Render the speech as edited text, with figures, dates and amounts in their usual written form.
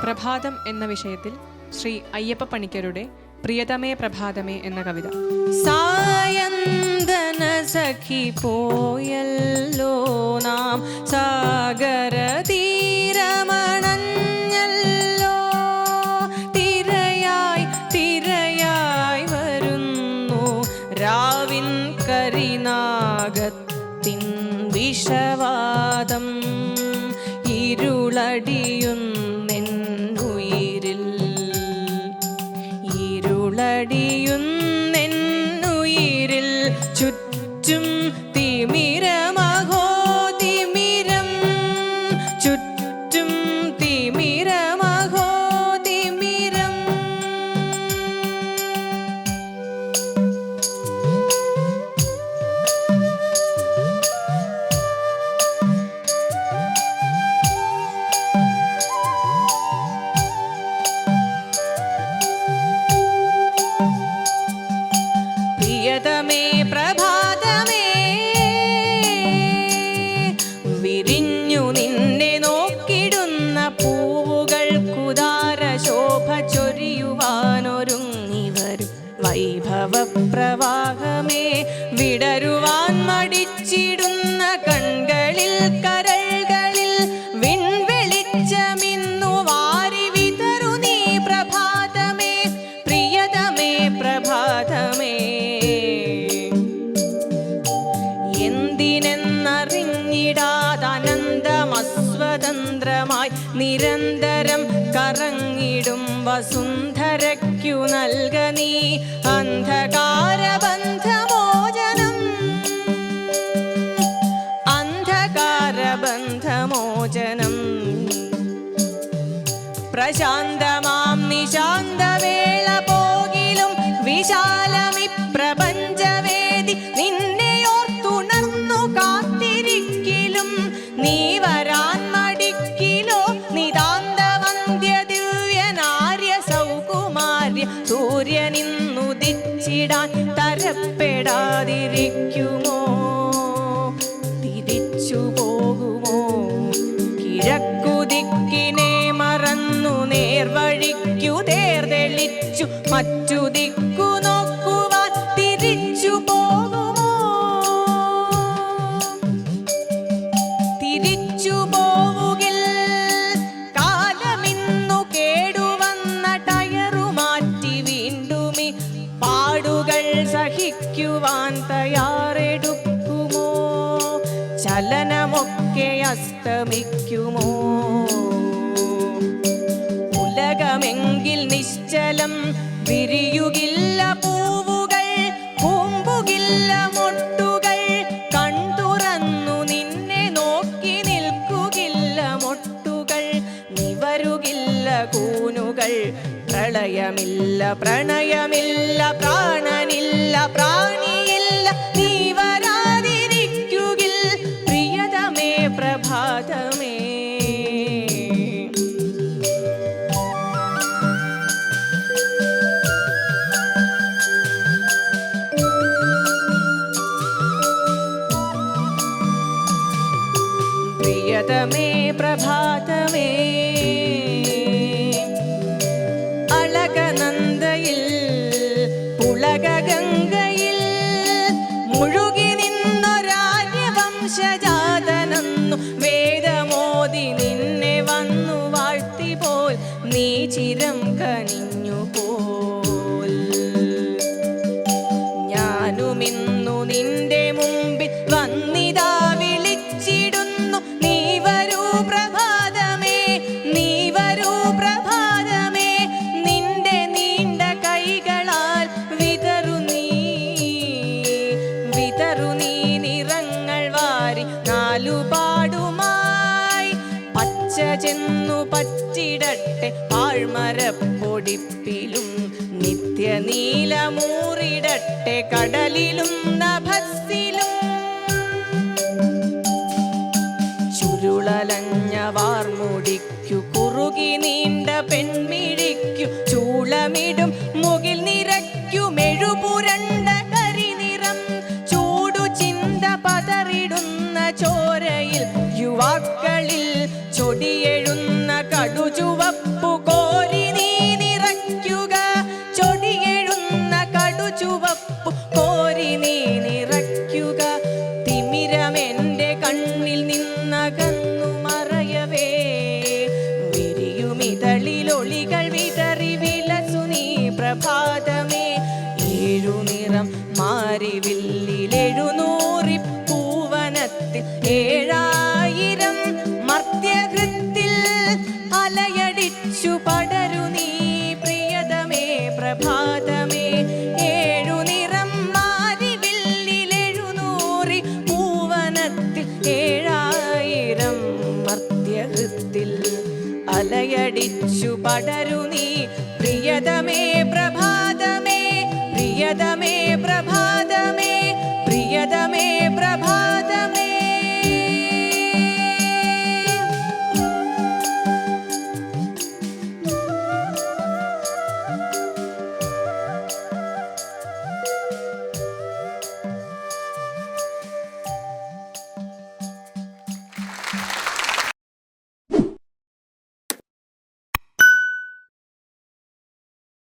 പ്രഭാതം എന്ന വിഷയത്തിൽ ശ്രീ അയ്യപ്പ പണിക്കരുടെ പ്രിയതമേ പ്രഭാതമേ എന്ന കവിത. സായന്തന സഖി പോയല്ലോ നാം സാഗര തീരമണഞ്ഞല്ലോ, തിരയായി തിരയായി വരുന്നു രാവിൻ കരിനാഗത്തിൻ വിഷവാദം, ഇരുളടിയുന്നെന്നുയിരിൽ ഇരുളടിയുന്നെന്നുയിരിൽ ചുറ്റും തിമിരമഹോ തിമിരം, ചുറ്റും തിമിരമഹോ തിമിരം. പ്രിയതമേ പ്രഭാതമേ, വിരിഞ്ഞു നിന്നെ നോക്കിടുന്ന പൂവുകൾക്കുദാര ശോഭ ചൊരിയുവാനൊരുങ്ങിവരും വൈഭവ പ്രവാഹമേ, വിടരുവാൻ മടിച്ചിടുന്ന കൺകളിൽ കരൾകളിൽ വിൺവെളിച്ചമിന്നു വാരി വിതറു നീ പ്രഭാതമേ, പ്രിയതമേ പ്രഭാതമേ. എന്തിനെന്നറിഞ്ഞിടാതനന്തമസ്വതന്ത്രമായി നിരന്തരം കറങ്ങിടും വസുന്ധരയ്ക്കു നൽക നീ അന്ധകാരബന്ധമോചനം, അന്ധകാരബന്ധമോചനം. പ്രശാന്തമാം നിശാന്തവേള പോകിലും വിശാലമി പ്രപഞ്ചവേദി നിന്നെയോർത്തുണർന്നു കാത്തിരിക്കിലും, നീ വരാൻ മടിക്കിലോ നിതാന്തവന്ധ്യ ദിവ്യനാര്യ സൗകുമാര്യ സൂര്യനിന്നുദിച്ചിടാൻ തരപ്പെടാതിരിക്കുമോ, തിരിച്ചു പോകുമോ കിഴക്കുദിക്കിനെ മറന്നു നേർവഴിക്കു തേർതെളിച്ചു മറ്റു ദിക്കു നോക്കുവാൻ തിരിച്ചു പോകുമോ, തിരിച്ചു പോവുകിൽ കാലമിന്നു കേടുവന്ന ടയറു മാറ്റി വീണ്ടുമി പാടുകൾ സഹിക്കുവാൻ തയ്യാറെടുക്കുമോ, ചലനമൊക്കെ അസ്തമിക്കുമോ, ഉലകമെങ്കിൽ നിശ്ചലം വിരിയുകില്ല പൂവുകൾ, പൂമ്പുകില്ല മൊട്ടുകൾ, കൺതുറന്നു നിന്നെ നോക്കി നിൽക്കുകില്ല മൊട്ടുകൾ, നിവരുകില്ല കൂനുകൾ, പ്രളയമില്ല പ്രണയമില്ല പ്രാണനില്ല പ്രാണിയില്ല, നീ വരാതിരിക്കുകിൽ പ്രിയതമേ പ്രഭാതമേ. പ്രിയതമേ പ്രഭാതമേ, അളകനന്ദയിൽ പുളകഗംഗയിൽ മുഴുകി നിന്നൊരാര്യവംശജാതനെന്നു വേദമോദി നിന്നെ വന്നു വാഴ്ത്തി പോൽ നീ ചിരം കനിഞ്ഞു പോൽ, ഞാനുമിന്നു നിന്റെ മുമ്പിൽ വന്നിതാ വിളിച്ചിടുന്നു, നീ വരൂ പ്രഭാതമേ, നീ വരൂ പ്രഭാതമേ. നിന്റെ നീണ്ട കൈകളാൽ വിതറു നീ നിറങ്ങൾ വാരി നാലുപാടുമായി, പച്ച ചെന്നു പറ്റിടട്ടെ പാഴ്മരപ്പൊടിപ്പിലും, നിത്യനീലമൂറിടട്ടെ കടലിലും നഭസ്സിലും. ചുരുളലഞ്ഞ വാർമുടിക്കു കുറുകി നീണ്ട പെൺമിഴിക്കു ചൂളമിടും മുകിൽ നിരയ്ക്കു മെഴുപുരണ്ട കരിനിറം, ചൂടു ചിന്ത പതറിടുന്ന ചോ ചോരയിൽ യുവാക്കളിൽ ചൊടിയെഴുന്ന കടുചുവപ്പു കോരി നീ നിറയ്ക്കുക. ചൊടിയെഴുന്ന കടുചുവപ്പു കോരി നീ നിറയ്ക്കുക. തിമിരമെന്റെ കണ്ണിൽ നിന്നകന്നു മറയവേ വിരിയുമിതളിലൊളികൾ വിതറി വിലസു നീ പ്രഭാതമേ. ഏഴുനിറം മാറിവില്ലിലെഴുന്നൂറി പൂവനത്തിൽ 7000 മർത്യഹൃത്തിൽ അലയടിച്ചു പടരു നീ പ്രിയതമേ പ്രഭാതമേ. ഏഴുനിറം മാറിവില്ലിലെഴുന്നൂറി പൂവനത്തിൽ 7000 മർത്യഹൃത്തിൽ അലയടിച്ചു പടരു നീ പ്രിയതമേ പ്രഭാതമേ. പ്രിയതമേ